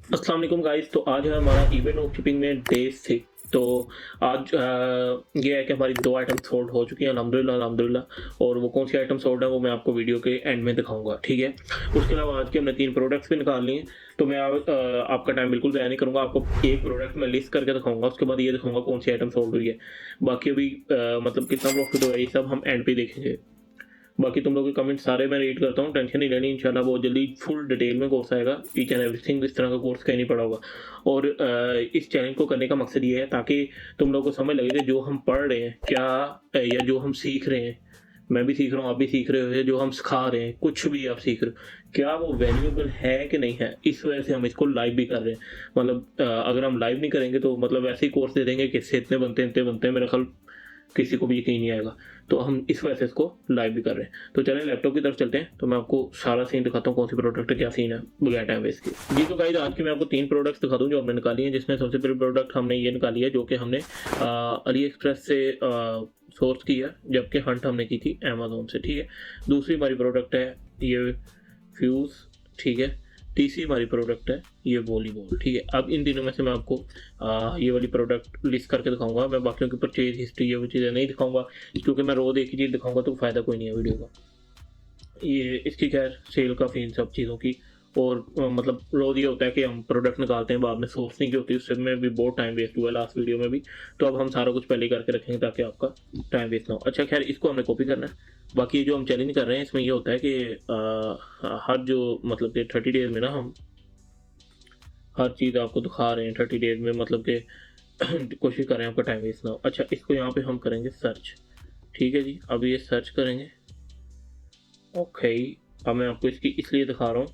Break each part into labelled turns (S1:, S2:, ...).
S1: अस्सलाम वालेकुम गाइस। तो आज है हमारा इवेंट ऑफ शिपिंग में डे 6। तो आज ये है कि हमारी 2 आइटम सोल्ड हो चुकी हैं अल्हम्दुलिल्लाह अल्हम्दुलिल्लाह। और वो कौन सी आइटम सोल्ड है वो मैं आपको वीडियो के एंड में दिखाऊंगा, ठीक है। उसके अलावा आज के हमने 3 प्रोडक्ट्स भी निकाल लिए हैं। तो मैं आपका टाइम बिल्कुल ज़ाया नहीं करूँगा। आपको एक प्रोडक्ट मैं लिस्ट करके दिखाऊंगा, उसके बाद ये दिखाऊंगा कौन सी आइटम सोल्ड हुई है। बाकी अभी मतलब कितना प्रॉफिट हुआ है ये सब हम एंड पे देखेंगे। बाकी तुम लोग के कमेंट सारे मैं रीड करता हूँ, टेंशन नहीं लेनी। इंशाल्लाह बहुत जल्दी फुल डिटेल में कोर्स आएगा, ईच एंड एवरीथिंग। इस तरह का कोर्स कहीं नहीं पड़ा होगा। और इस चैनल को करने का मकसद ये है ताकि तुम लोगों को समझ लगे कि जो हम पढ़ रहे हैं क्या या जो हम सीख रहे हैं, मैं भी सीख रहा हूँ, आप भी सीख रहे हो, जो हम सिखा रहे हैं, कुछ भी आप सीख रहे हो, क्या वो वैल्यूएबल है कि नहीं है। इस वजह से हम इसको लाइव भी कर रहे हैं। मतलब अगर हम लाइव नहीं करेंगे तो मतलब ऐसे ही कोर्स दे देंगे कि इससे इतने बनते हैं, मेरा ख्याल किसी को भी यकीन नहीं आएगा। तो हम इस वजह से इसको लाइव भी कर रहे हैं। तो चलें लैपटॉप की तरफ चलते हैं। तो मैं आपको सारा सीन दिखाता हूँ, कौन सी प्रोडक्ट है, क्या सीन है, बगैर टाइम वेस्ट के। जी तो गाइस आज की मैं आपको 3 प्रोडक्ट्स दिखा दूँ जो हमने निकाली हैं, जिसमें सबसे पहली प्रोडक्ट हमने ये निकाली है जो कि हमने अली एक्सप्रेस से सोर्स की है, जबकि हंट हमने की थी अमेजोन से, ठीक है। दूसरी हमारी प्रोडक्ट है ये फ्यूज़, ठीक है। तीसरी हमारी प्रोडक्ट है ये वॉलीबॉल, ठीक है। अब इन दिनों में से मैं आपको ये वाली प्रोडक्ट लिस्ट करके दिखाऊंगा। मैं बाकियों की परचेज हिस्ट्री ये वो चीज़ें नहीं दिखाऊंगा, क्योंकि मैं रोज़ एक ही चीज़ दिखाऊंगा तो फ़ायदा कोई नहीं है वीडियो का। ये इसकी खैर सेल काफ़ी इन सब चीज़ों की। और मतलब रोज़ ये होता है कि हम प्रोडक्ट निकालते हैं, बाद में सोर्सिंग की होती है, उससे में भी बहुत टाइम वेस्ट हुआ लास्ट वीडियो में भी। तो अब हम सारा कुछ पहले ही करके रखेंगे ताकि आपका टाइम वेस्ट ना हो। अच्छा खैर, इसको हमने कॉपी करना है। बाकी जो हम चैलेंज कर रहे हैं इसमें ये होता है कि हर जो मतलब कि 30 डेज में ना हम हर चीज़ आपको दिखा रहे हैं 30 डेज में, मतलब कि कोशिश कर रहे हैं आपका टाइम वेस्ट ना हो। अच्छा, इसको यहाँ पे हम करेंगे सर्च, ठीक है जी। अब ये सर्च करेंगे, ओके। अब मैं आपको इसकी इसलिए दिखा रहा हूँ,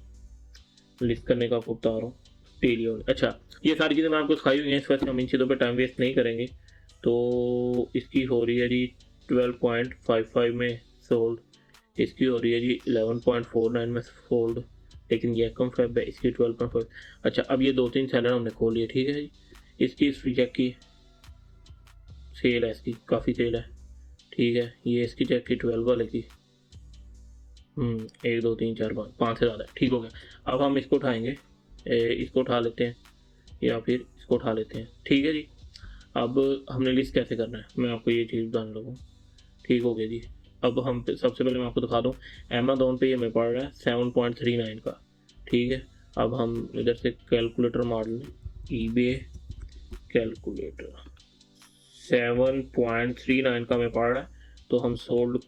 S1: लिस्ट करने का आपको बता रहा हूँ डेली। अच्छा, ये सारी चीज़ें मैं आपको सिखाई हुई हैं, इस वजह से हम इन चीज़ों पे टाइम वेस्ट नहीं करेंगे। तो इसकी हो रही है जी 12.55 में सोल्ड, इसकी हो रही है जी 11.49 में सोल्ड, लेकिन ये कम फैब है, इसकी 12.5। अच्छा, अब ये 2-3 सेलर हमने खोल लिए, ठीक है जी। इसकी हिस्ट्री चेक की, सेल है इसकी, काफ़ी सेल है, ठीक है। ये इसकी चेक की 12 वाले की, 1 2 3 4 5 से ज़्यादा है, ठीक हो गया। अब हम इसको उठाएंगे, इसको उठा लेते हैं या फिर इसको उठा लेते हैं, ठीक है जी। अब हमने लिस्ट कैसे करना है मैं आपको ये चीज़ बताने लगूँ, ठीक हो गया जी। अब हम सबसे पहले मैं आपको दिखा दूँ, अमेज़न पे ये हमें पड़ रहा है 7.39 का, ठीक है। अब हम इधर से कैलकुलेटर मार लें, ईबे कैलकुलेटर 7.39 का हमें पड़ रहा है। तो हम सोल्ड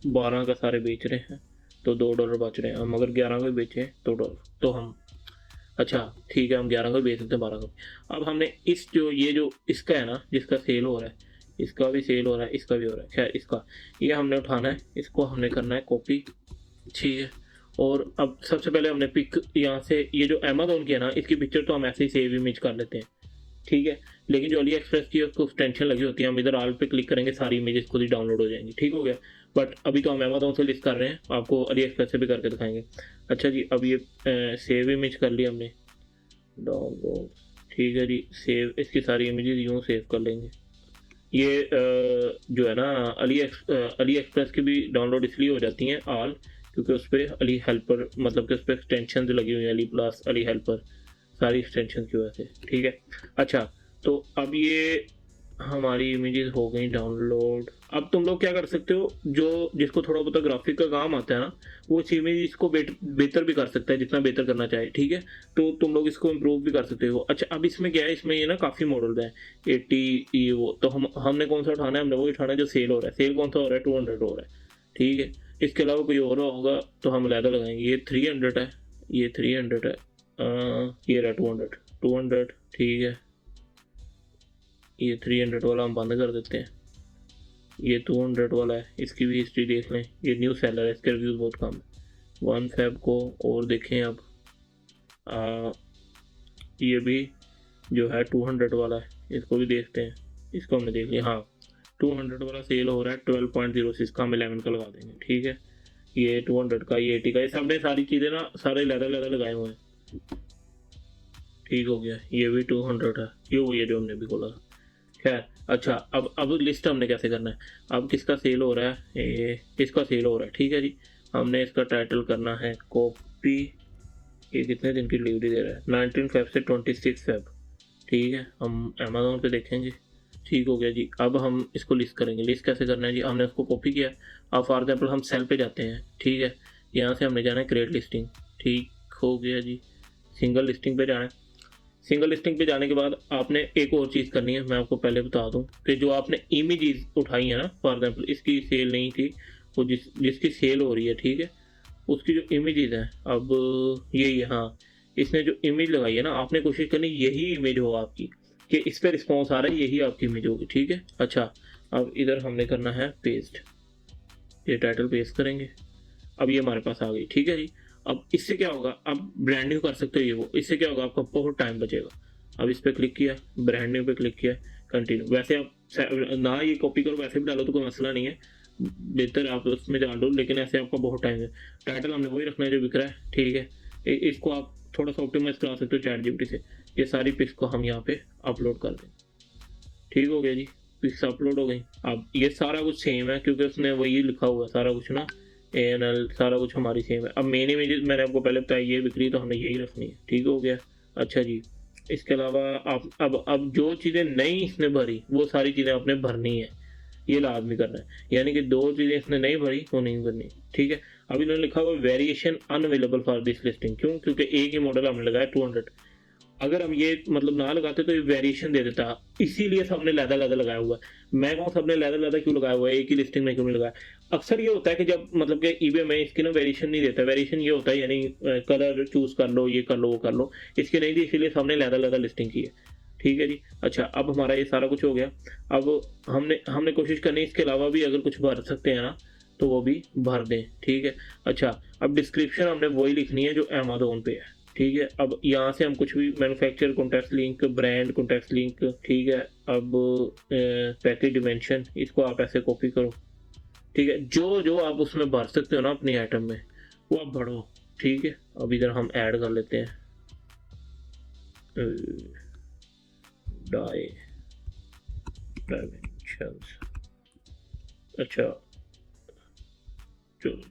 S1: 12 का सारे बेच रहे हैं, तो $2 बच रहे हैं। हम अगर 11 का बेचें तो डॉलर, तो हम अच्छा ठीक है, हम 11 का बेच सकते हैं, 12 का। अब हमने इस जो ये जो इसका है ना, जिसका सेल हो रहा है, इसका भी सेल हो रहा है, इसका भी हो रहा है, खैर इसका ये हमने उठाना है, इसको हमने करना है कॉपी, ठीक है। और अब सबसे पहले हमने पिक यहाँ से, ये जो अमेज़न की है ना, इसकी पिक्चर तो हम ऐसे ही सेव इमेज कर लेते हैं, ठीक है। लेकिन जो अली एक्सप्रेस की है उसको टेंशन लगी होती है, हम इधर आल पे क्लिक करेंगे, सारी इमेजेस खुद ही डाउनलोड हो जाएंगी, ठीक हो गया। बट अभी तो हम अमेज़न से लिस्ट कर रहे हैं, आपको अली एक्सप्रेस से भी करके दिखाएंगे। अच्छा जी, अब ये सेव इमेज कर लिया हमने, डाउनलोड, ठीक है जी। सेव, इसकी सारी इमेजेस यूँ सेव कर लेंगे। ये जो है ना अली एक्सप्रेस की भी डाउनलोड इसलिए हो जाती हैं ऑल, क्योंकि उस पर अली हेल्पर, मतलब कि उस पर एक्सटेंशन लगी हुई है, अली प्लस, अली हेल्पर, सारी एक्सटेंशन की वजह से, ठीक है। अच्छा, तो अब ये हमारी इमेजेस हो गई डाउनलोड। अब तुम लोग क्या कर सकते हो, जो जिसको थोड़ा बहुत ग्राफिक का काम आता है ना, वो इस इमेज को बेहतर भी कर सकता है, जितना बेहतर करना चाहे, ठीक है। तो तुम लोग इसको इम्प्रूव भी कर सकते हो। अच्छा, अब इसमें क्या है, इसमें ये ना काफ़ी मॉडल है, 80 ये वो, तो हमने कौन सा उठाना है, हमने वो उठाना है जो सेल हो रहा है। सेल कौन सा हो रहा है, 200 हो रहा है, ठीक है। इसके अलावा कोई और होगा तो हम अलहदा लगाएंगे। ये 300 है, ये 300 है, ये रहा 200, ठीक है। ये 300 वाला हम बंद कर देते हैं, ये 200 वाला है, इसकी भी हिस्ट्री देख लें। ये न्यू सेलर है, इसके रिव्यूज़ बहुत कम है। 1 फेब को और देखें। अब ये भी जो है 200 वाला है, इसको भी देखते हैं। इसको हमने देख लिया, हाँ 200 वाला सेल हो रहा है 12.06 का, हम 11 का लगा देंगे, ठीक है। ये 200 का, ये 80 का, ये सब ने सारी चीज़ें ना सारे लेदर लेदर लगाए हुए हैं, ठीक हो गया। ये भी 200 है, ये वही है जो हमने भी बोला था, खैर। अच्छा, अब लिस्ट हमने कैसे करना है, अब किसका सेल हो रहा है, ये इसका सेल हो रहा है, ठीक है जी। हमने इसका टाइटल करना है कॉपी, ये कितने दिन की डिलीवरी दे रहा है, 19 फेब से 26 फेब। ठीक है, हम अमेज़ोन पे देखेंगे। ठीक हो गया जी। अब हम इसको लिस्ट करेंगे। लिस्ट कैसे करना है जी, हमने उसको कॉपी किया। अब फॉर एग्जाम्पल हम सेल पे जाते हैं। ठीक है, यहाँ से हमने जाना है क्रिएट लिस्टिंग। ठीक हो गया जी, सिंगल लिस्टिंग पे जाना है। सिंगल लिस्टिंग पे जाने के बाद आपने एक और चीज़ करनी है, मैं आपको पहले बता दूं कि जो आपने इमेजेस उठाई है ना, फॉर एग्जाम्पल इसकी सेल नहीं थी, वो जिसकी सेल हो रही है, ठीक है, उसकी जो इमेजेस हैं, अब यही है, हाँ, इसने जो इमेज लगाई है ना, आपने कोशिश करनी यही इमेज हो आपकी, कि इस पर रिस्पॉन्स आ रहा है, यही आपकी इमेज होगी। ठीक है, अच्छा, अब इधर हमने करना है पेस्ट, ये टाइटल पेस्ट करेंगे। अब ये हमारे पास आ गई। ठीक है जी, अब इससे क्या होगा, अब ब्रांड न्यू कर सकते हो ये वो, इससे क्या होगा, आपका बहुत टाइम बचेगा। अब इस पर क्लिक किया, ब्रांड न्यू पे क्लिक किया, कंटिन्यू। वैसे आप ना ये कॉपी करो, वैसे भी डालो तो कोई मसला नहीं है, बेहतर आप उसमें डाल दो, लेकिन ऐसे आपका बहुत टाइम है। टाइटल हमने वही रखना है जो बिक रहा है। ठीक है, इसको आप थोड़ा सा ऑप्टिमाइज करा सकते हो चैट जीपीटी से। ये सारी पिक्स को हम यहाँ पे अपलोड कर दें। ठीक हो गया जी, पिक्स अपलोड हो गई। अब ये सारा कुछ सेम है क्योंकि उसने वही लिखा हुआ है सारा कुछ ना, ANL सारा कुछ हमारी सेम है। अब मेन इमेजेस मैंने आपको पहले बताया, ये बिक्री तो हमने यही रखनी है। ठीक हो गया, अच्छा जी। इसके अलावा आप अब जो चीज़ें नहीं इसने भरी वो सारी चीज़ें आपने भरनी है, ये लाजमी करना है। यानी कि दो चीज़ें इसने नहीं भरी वो नहीं भरनी। ठीक है, अब इन्होंने लिखा हुआ variation unavailable for this listing. क्यों? क्योंकि एक ही मॉडल हमने लगाया 200। अगर हम ये मतलब ना लगाते तो ये वेरिएशन दे देता, इसीलिए सबने लैदा लैदा लगाया हुआ है। मैं कहूँ सबने लैदा लैदा क्यों लगाया हुआ है, एक ही लिस्टिंग में क्यों नहीं लगाया। अक्सर ये होता है कि जब मतलब कि ईबे में इसकी ना वेरिएशन नहीं देता, वेरिएशन ये होता है यानी कलर चूज कर लो, ये कर लो, वो कर लो, इसकी नहीं थी, इसीलिए सबने लैदा लैदा लिस्टिंग की है। ठीक है जी, अच्छा, अब हमारा ये सारा कुछ हो गया। अब हमने हमने कोशिश करनी है इसके अलावा भी अगर कुछ भर सकते हैं ना तो वो भी भर दें। ठीक है, अच्छा, अब डिस्क्रिप्शन हमने वही लिखनी है जो अमेज़न पे है। ठीक है, अब यहाँ से हम कुछ भी manufacture contact link, brand contact link, ठीक है, अब पैकेज डिमेंशन, इसको आप ऐसे कॉपी करो। ठीक है, जो जो आप उसमें भर सकते हो ना अपनी आइटम में वो आप भरो। ठीक है, अब इधर हम ऐड कर लेते हैं डायमेंशंस। अच्छा, चलो,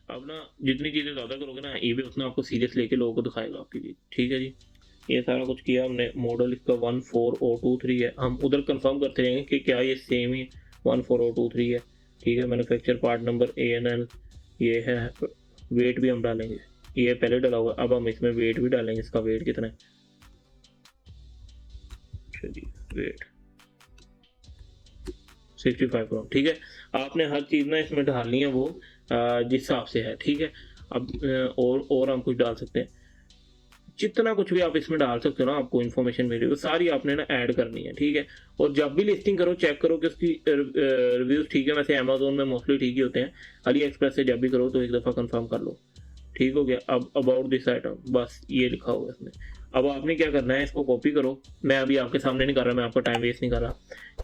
S1: अब ना जितनी चीज़ें ज़्यादा करोगे ना ईबे उतना आपको सीरियस लेके लोगों को दिखाएगा आपकी चीज़। ठीक है जी, ये सारा कुछ किया हमने। मॉडल इसका 14023 है। हम उधर कंफर्म करते रहेंगे कि क्या ये सेम ही 14023 है। ठीक है, मैन्युफैक्चर पार्ट नंबर ANL ये है। वेट भी हम डालेंगे, ये पहले डाला हुआ, अब हम इसमें वेट भी डालेंगे। इसका वेट कितना है, चलिए वेट 65 ग्राम। ठीक है, आपने हर चीज़ ना इसमें डालनी है वो जिस हिसाब से है। ठीक है, अब और हम कुछ डाल सकते हैं, जितना कुछ भी आप इसमें डाल सकते हो ना, आपको इन्फॉर्मेशन मिली वो सारी आपने ना ऐड करनी है। ठीक है, और जब भी लिस्टिंग करो चेक करो कि उसकी रिव्यूज़ ठीक है। वैसे अमेज़ोन में मोस्टली ठीक ही होते हैं, अली एक्सप्रेस से जब भी करो तो एक दफ़ा कंफर्म कर लो। ठीक हो गया, अब अबाउट दिस आइटम बस ये लिखा हुआ है इसमें। अब आपने क्या करना है, इसको कॉपी करो। मैं अभी आपके सामने नहीं कर रहा, मैं आपका टाइम वेस्ट नहीं कर रहा।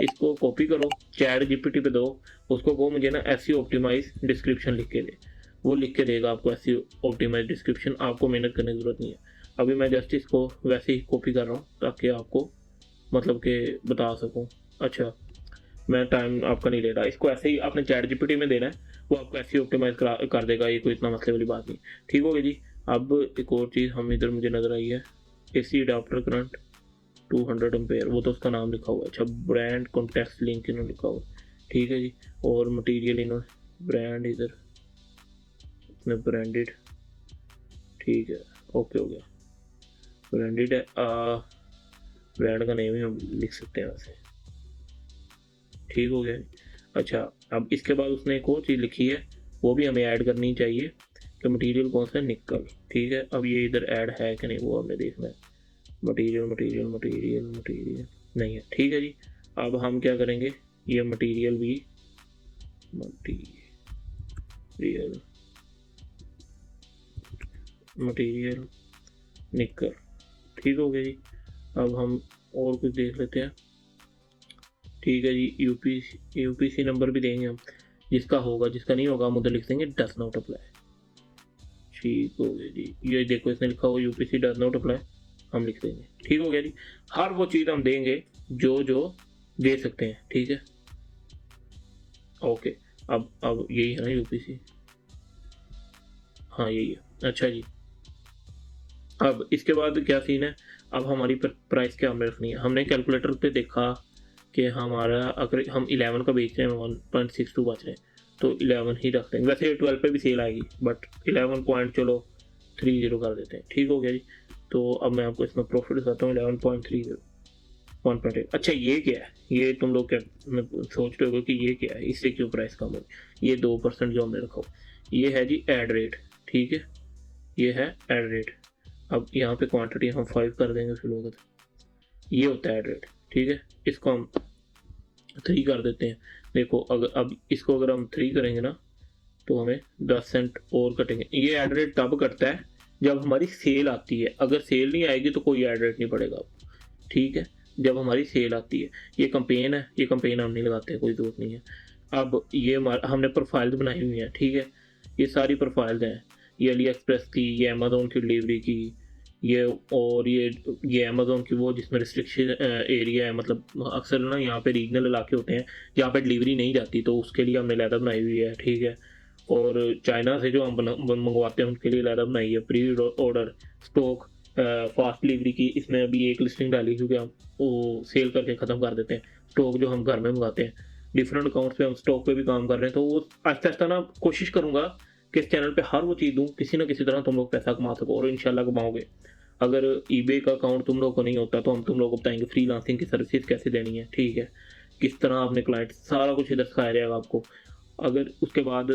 S1: इसको कॉपी करो, चैट जीपीटी पे दो, उसको कहो मुझे ना SEO ऑप्टिमाइज डिस्क्रिप्शन लिख के दे, वो लिख के देगा आपको SEO ऑप्टिमाइज डिस्क्रिप्शन। आपको मेहनत करने की ज़रूरत नहीं है। अभी मैं जस्ट इसको वैसे ही कॉपी कर रहा हूँ ताकि आपको मतलब कि बता सकूँ। अच्छा, मैं टाइम आपका नहीं ले रहा, इसको ऐसे ही आपने चैट जीपीटी में देना है, वो आपको ऐसे ही ऑप्टिमाइज कर देगा। ये कोई इतना मसले वाली बात नहीं। ठीक हो गया जी, अब एक और चीज़ हम इधर मुझे नज़र आई है, AC अडाप्टर करंट 200 एम्पेयर, वो तो उसका नाम लिखा हुआ है। अच्छा, ब्रांड कॉन्टेक्स्ट लिंक इन्होंने लिखा हुआ है। ठीक है जी, और मटीरियल इन्होंने ब्रांड इधर इसने ब्रांडेड, ठीक है, ओके हो गया, ब्रांडेड है। ब्रांड का नेम ही हम लिख सकते हैं वैसे। ठीक हो गया। अच्छा, अब इसके बाद उसने एक और चीज़ लिखी है, वो भी हमें ऐड करनी चाहिए कि मटेरियल कौन सा है, निकल। ठीक है, अब ये इधर ऐड है कि नहीं वो हमने देखना है। मटेरियल मटेरियल मटेरियल मटेरियल नहीं है। ठीक है जी, अब हम क्या करेंगे, ये मटेरियल भी मटेरियल मटेरियल निकल। ठीक हो गया जी, अब हम और कुछ देख लेते हैं। ठीक है जी, यूपीसी नंबर भी देंगे हम, जिसका होगा, जिसका नहीं होगा हम उधर लिख देंगे डज नॉट अप्लाई। ठीक हो गया जी, ये देखो इसने लिखा होगा यूपीसी डज नॉट अप्लाई, हम लिख देंगे। ठीक हो गया जी, हर वो चीज़ हम देंगे जो जो दे सकते हैं। ठीक है, ओके, अब यही है ना यूपीसी, हाँ यही है। अच्छा जी, अब इसके बाद क्या सीन है, अब हमारी प्राइस क्या हमने रखनी है। हमने कैलकुलेटर पे देखा कि हमारा अगर हम 11 का बेच रहे हैं 1.62 बच रहे हैं तो 11 ही रख देंगे। वैसे 12 पे भी सेल आएगी बट 11 पॉइंट चलो 30 कर देते हैं, ठीक हो गया जी। तो अब मैं आपको इसमें प्रॉफिट दिखाता हूँ 11.30 1.8। अच्छा ये क्या है, ये तुम लोग क्या सोच रहे हो कि ये क्या है, इससे क्यों प्राइस कम हो। ये 2% जो हमने रखा हो ये है जी एड रेट, ठीक है, ये है एड रेट। अब यहाँ पे क्वांटिटी हम 5 कर देंगे उसके लोग, ये होता है एड रेट, ठीक है। इसको हम 3 कर देते हैं। देखो अगर अब इसको अगर हम 3 करेंगे ना तो हमें 10 सेंट और कटेंगे। ये एड रेट तब कटता है जब हमारी सेल आती है, अगर सेल नहीं आएगी तो कोई एड रेट नहीं पड़ेगा आपको, ठीक है। जब हमारी सेल आती है, ये कंपेन है, ये कंपेन हम नहीं लगाते हैं, कोई जरूरत नहीं है। अब ये हमने प्रोफाइल बनाई हुई है, ठीक है, ये सारी प्रोफाइल्स हैं, ये अली एक्सप्रेस की, ये अमेजोन की डिलीवरी की, ये और ये अमेजोन की वो जिसमें रिस्ट्रिक्शन एरिया है, मतलब अक्सर ना यहाँ पे रीजनल इलाके होते हैं जहाँ पे डिलीवरी नहीं जाती, तो उसके लिए हमने लैदा बनाई हुई है, ठीक है। और चाइना से जो हम मंगवाते हैं उनके लिए लैदा बनाई है, pre order stock fast delivery की। इसमें अभी एक लिस्टिंग डाली क्योंकि हम वो सेल करके ख़त्म कर देते हैं स्टॉक जो हम घर में मंगाते हैं। डिफरेंट अकाउंट्स पे हम स्टॉक पे भी काम कर रहे हैं, तो वो आहिस्ता आहिस्ता ना कोशिश करूँगा कि इस चैनल पे हर वो चीज़ दूँ किसी ना किसी तरह तुम लोग पैसा कमा सको, और इंशाल्लाह कमाओगे। अगर ईबे का अकाउंट तुम लोग को नहीं होता तो हम तुम लोग को बताएंगे फ्रीलांसिंग की सर्विसेज कैसे देनी है, ठीक है, किस तरह आपने क्लाइंट, सारा कुछ इधर सिखाया जाएगा आपको। अगर उसके बाद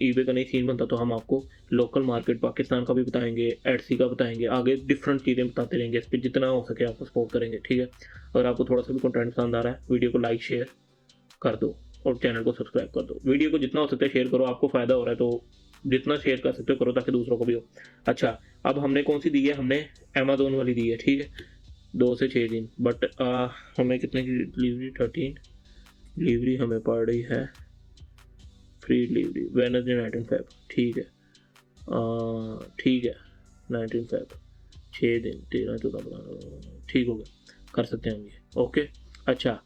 S1: ईबे का नहीं सीन बनता तो हम आपको लोकल मार्केट पाकिस्तान का भी बताएंगे, एडसी का बताएंगे, आगे डिफरेंट चीज़ें बताते रहेंगे, इस पर जितना हो सके आपको सपोर्ट करेंगे, ठीक है। अगर आपको थोड़ा सा भी कंटेंट पसंद आ रहा है वीडियो को लाइक शेयर कर दो और चैनल को सब्सक्राइब कर दो। वीडियो को जितना हो सकता है शेयर करो, आपको फ़ायदा हो रहा है तो जितना शेयर कर सकते हो करो ताकि दूसरों को भी हो। अच्छा अब हमने कौन सी दी है, हमने अमेजोन वाली दी है, ठीक है, 2 से 6 दिन, बट हमें कितने की डिलीवरी, 13 डिलीवरी हमें पड़ रही है, फ्री डिलीवरी वेडनेसडे 19 फेब, ठीक है, ठीक है 19 फेब, 6 दिन 13 14 15, ठीक हो गया, कर सकते हैं हम ये, ओके। अच्छा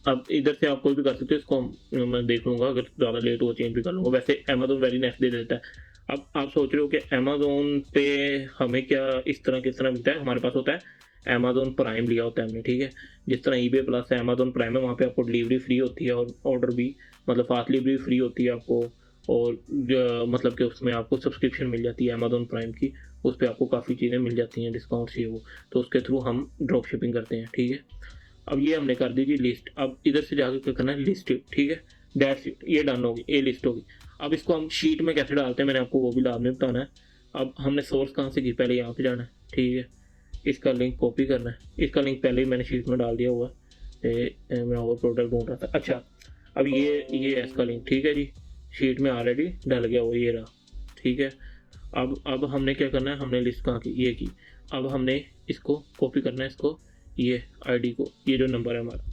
S1: अब इधर से आप कोई भी कर सकते हो, इसको मैं देख लूँगा, अगर ज़्यादा लेट हो चेंज भी कर लूँगा। वैसे अमेजोन वेरी नेक्स्ट दे देता है। अब आप सोच रहे हो कि अमेजोन पे हमें क्या इस तरह किस तरह मिलता है, हमारे पास होता है अमेजोन प्राइम लिया होता है हमने, ठीक है। जिस तरह ईबे प्लस है अमेजोन प्राइम है, वहाँ पे आपको डिलीवरी फ्री होती है और ऑर्डर भी, मतलब फास्ट डिलीवरी फ्री होती है आपको, और मतलब कि उसमें आपको सब्सक्रिप्शन मिल जाती है अमेजोन प्राइम की, उस पर आपको काफ़ी चीज़ें मिल जाती हैं, डिस्काउंट्स ये वो, तो उसके थ्रू हम ड्रॉप शिपिंग करते हैं, ठीक है। अब ये हमने कर दी जी लिस्ट। अब इधर से जाकर क्या करना है, लिस्ट, ठीक है, डेट शीट, ये डन होगी, ये लिस्ट होगी। अब इसको हम शीट में कैसे डालते हैं मैंने आपको वो भी लाभ में बताना है। अब हमने सोर्स कहाँ से की, पहले यहाँ पे जाना है, ठीक है, इसका लिंक कॉपी करना है, इसका लिंक पहले ही मैंने शीट में डाल दिया हुआ है, मैं और प्रोडक्ट ढूंढ रहा था। अच्छा अब ये है इसका लिंक, ठीक है जी, शीट में ऑलरेडी डल गया वो, ये रहा, ठीक है। अब हमने क्या करना है, हमने लिस्ट कहाँ की, ये की। अब हमने इसको कॉपी करना है, इसको ये आईडी को, ये जो नंबर है हमारा,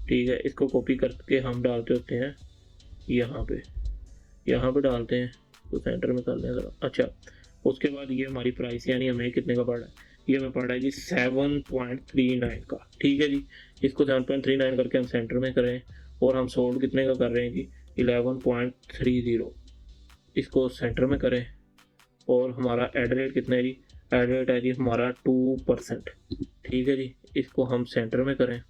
S1: ठीक है, इसको कॉपी करके हम डालते होते हैं यहाँ पे डालते हैं, तो सेंटर में कर लें ज़रा। अच्छा उसके बाद ये हमारी प्राइस, यानी हमें कितने का पड़ रहा है, ये हमें पड़ रहा है जी 7.39 का, ठीक है जी। इसको 7.39 करके हम सेंटर में करें, और हम सोल्ड कितने का कर रहे हैं जी 11.30, इसको सेंटर में करें, और हमारा एड रेट कितना है जी, एड रेट है जी हमारा 2%, ठीक है जी। इसको हम सेंटर में करें,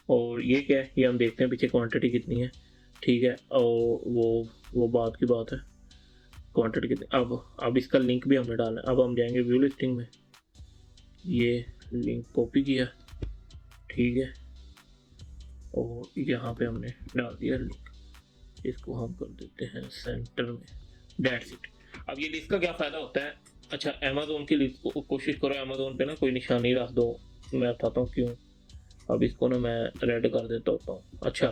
S1: और ये क्या है, ये हम देखते हैं पीछे क्वांटिटी कितनी है, ठीक है, और वो बात की बात है क्वांटिटी कितनी। अब इसका लिंक भी हमने डालना है। अब हम जाएंगे व्यू लिस्टिंग में, ये लिंक कॉपी किया, ठीक है, और यहाँ पे हमने डाल दिया लिंक, इसको हम कर देते हैं सेंटर में, दैट्स इट। अब ये लिस्ट का क्या फ़ायदा होता है, अच्छा अमेजोन की लिस्ट को कोशिश करो अमेजोन पे ना कोई निशानी रख दो, मैं बताता हूँ क्यों। अब इसको ना मैं रेड कर देता होता हूँ। अच्छा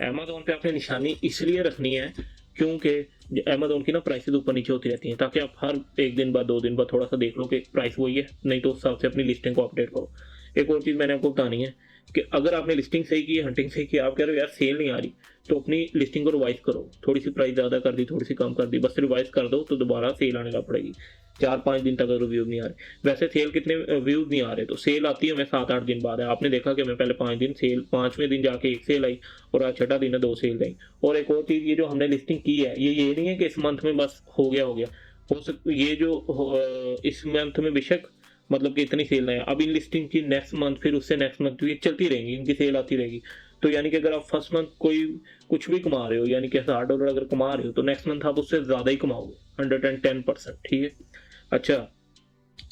S1: अमेजोन पे आपने निशानी इसलिए रखनी है क्योंकि अमेजोन की ना प्राइसेस ऊपर नीचे होती रहती हैं, ताकि आप हर 1 दिन बाद 2 दिन बाद थोड़ा सा देख लो कि प्राइस वही है, नहीं तो उस हिसाब से अपनी लिस्टिंग को अपडेट करो। एक और चीज़ मैंने आपको बतानी है कि अगर आपने लिस्टिंग सही की, हंटिंग सही की, आप कह रहे हो यार सेल नहीं आ रही, तो अपनी लिस्टिंग को रिवाइज करो, थोड़ी सी प्राइस ज़्यादा कर दी, थोड़ी सी कम कर दी, बस रिवाइज कर दो तो दोबारा सेल आने लग पड़ेगी। 4-5 दिन तक अगर व्यू नहीं आ रहे, वैसे सेल कितने व्यूज नहीं आ रहे, तो सेल आती है हमें 7-8 दिन बाद है। आपने देखा कि मैं पहले 5 दिन सेल, 5वें दिन जाके 1 सेल आई, और आज 6वां दिन है 2 सेल आई। और एक और चीज़, ये जो हमने लिस्टिंग की है, ये नहीं है कि इस मंथ में बस हो गया, हो सक ये जो इस मंथ में बेशक मतलब कि इतनी सेल है, अब इन लिस्टिंग की नेक्स्ट मंथ, फिर उससे नेक्स्ट मंथ ये चलती रहेंगी, इनकी सेल आती रहेगी। तो यानी कि अगर आप फर्स्ट मंथ कोई कुछ भी कमा रहे हो, यानी कि $60 अगर कमा रहे हो, तो नेक्स्ट मंथ आप उससे ज़्यादा ही कमाओगे, 110%, ठीक है। अच्छा,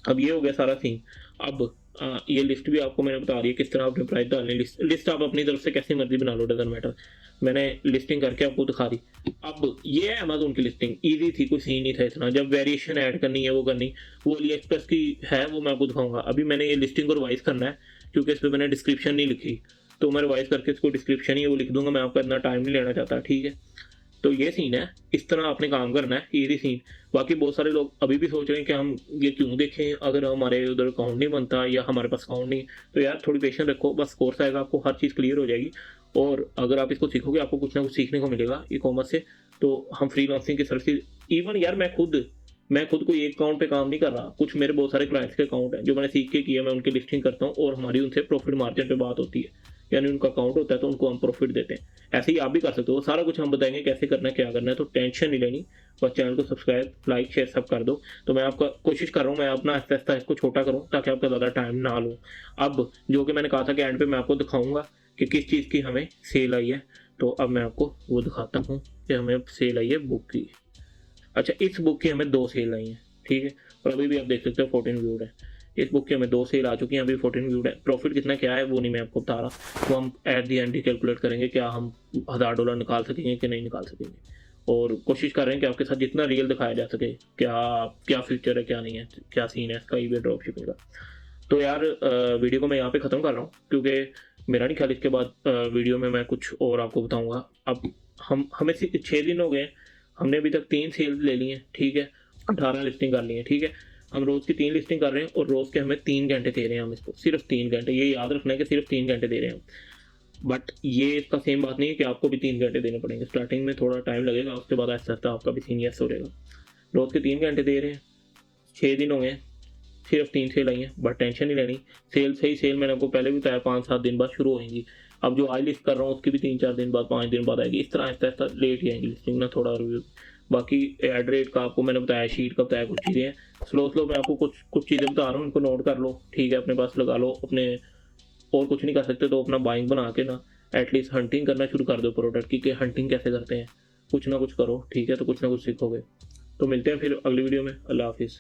S1: अब ये हो गया सारा सीन। अब ये लिस्ट भी आपको मैंने बता दी है किस तरह आपने प्राइस डालनी है। लिस्ट आप अपनी तरफ से कैसी मर्जी बना लो, डजंट मैटर। मैंने लिस्टिंग करके आपको दिखा दी। अब ये है अमेज़न की लिस्टिंग, ईज़ी थी, कोई सीन नहीं था इतना। जब वेरिएशन ऐड करनी है वो करनी, वो अली एक्सप्रेस की है, वो मैं आपको दिखाऊँगा। अभी मैंने ये लिस्टिंग को रिवाइज़ करना है, क्योंकि इस पे मैंने डिस्क्रिप्शन नहीं लिखी, तो मैं रिवाइज़ करके इसको डिस्क्रिप्शन ही वो लिख दूँगा। मैं आपका इतना टाइम नहीं लेना चाहता, ठीक है। तो ये सीन है, इस तरह आपने काम करना है, ईज़ी सीन। बाकी बहुत सारे लोग अभी भी सोच रहे हैं कि हम ये क्यों देखें, अगर हमारे उधर अकाउंट नहीं बनता या हमारे पास अकाउंट नहीं, तो यार थोड़ी पेशेंस रखो, बस कोर्स आएगा, आपको हर चीज़ क्लियर हो जाएगी। और अगर आप इसको सीखोगे, आपको कुछ ना कुछ सीखने को मिलेगा ई कॉमर्स से। तो हम फ्रीलांसिंग की सर्विस, इवन यार मैं खुद कोई एक अकाउंट पे काम नहीं कर रहा, कुछ मेरे बहुत सारे क्लाइंट्स के अकाउंट हैं जो मैंने सीख के किया, मैं उनकी लिस्टिंग करता हूँ और हमारी उनसे प्रॉफिट मार्जिन पे बात होती है, यानी उनका अकाउंट होता है तो उनको हम प्रॉफिट देते हैं। ऐसे ही आप भी कर सकते हो, सारा कुछ हम बताएंगे कैसे करना है, क्या करना है, तो टेंशन नहीं लेनी। बस चैनल को सब्सक्राइब, लाइक, शेयर सब कर दो। तो मैं आपका कोशिश कर रहा हूँ, मैं अपना आहिस्ता आहिस्ता इसको छोटा करूँ ताकि आपका ज़्यादा टाइम ना लूँ। अब जो कि मैंने कहा था कि एंड पे मैं आपको दिखाऊंगा कि किस चीज़ की हमें सेल आई है, तो अब मैं आपको वो दिखाता हूँ कि हमें सेल आई है बुक की। अच्छा, इस बुक की हमें 2 सेल आई हैं, ठीक है। और अभी भी आप देख सकते हो 14 व्यूड है। इस बुक की हमें 2 सेल आ चुकी हैं, अभी 14 व्यूड है। प्रॉफिट कितना क्या है वो नहीं मैं आपको बता रहा, वो हम at the and he calculate करेंगे, क्या हम $1000 निकाल सकेंगे कि नहीं निकाल सकेंगे। और कोशिश कर रहे हैं कि आपके साथ जितना रियल दिखाया जा सके, क्या क्या फ्यूचर है, क्या नहीं है, क्या सीन है इसका ईबे ड्रॉप शिपिंग का। तो यार वीडियो को मैं यहाँ पे ख़त्म कर रहा हूँ, क्योंकि मेरा नहीं ख्याल इसके बाद वीडियो में मैं कुछ और आपको बताऊँगा। अब हमें 6 दिन हो गए, हमने अभी तक 3 सेल ले ली हैं, ठीक है। 18 लिस्टिंग कर ली है, ठीक है। हम रोज़ की 3 लिस्टिंग कर रहे हैं और रोज़ के हमें 3 घंटे दे रहे हैं, हम इसको सिर्फ 3 घंटे, ये याद रखना है कि सिर्फ 3 घंटे दे रहे हैं। बट ये इसका सेम बात नहीं है कि आपको भी 3 घंटे देने पड़ेंगे। स्टार्टिंग में थोड़ा टाइम लगेगा, उसके बाद ऐसा आहिस्ता आपका भी सीन यस हो जाएगा। रोज़ के 3 घंटे दे रहे हैं, 6 दिन हो गए, सिर्फ 3 सेल आई हैं, बट टेंशन नहीं लेनी। सेल सही सेल मैंने आपको पहले भी बताया 5-7 दिन बाद शुरू होएंगी। अब जो आई लिस्ट कर रहा हूँ उसकी भी 3-4 दिन बाद, 5 दिन बाद आएगी। इस तरह आहिस्ता आहिस्ता लेट ही आएंगी लिस्टिंग ना, थोड़ा रिव्यू। बाकी एड रेट का आपको मैंने बताया, शीट का बताया, कुछ चीज़ें हैं। स्लो मैं आपको कुछ चीज़ें बता रहा हूँ, उनको नोट कर लो, ठीक है, अपने पास लगा लो अपने। और कुछ नहीं कर सकते तो अपना बाइंग बना के ना एटलीस्ट हंटिंग करना शुरू कर दो प्रोडक्ट की, कि हंटिंग कैसे करते हैं, कुछ ना कुछ करो, ठीक है, तो कुछ ना कुछ सीखोगे। तो मिलते हैं फिर अगली वीडियो में। अल्लाह हाफिज़।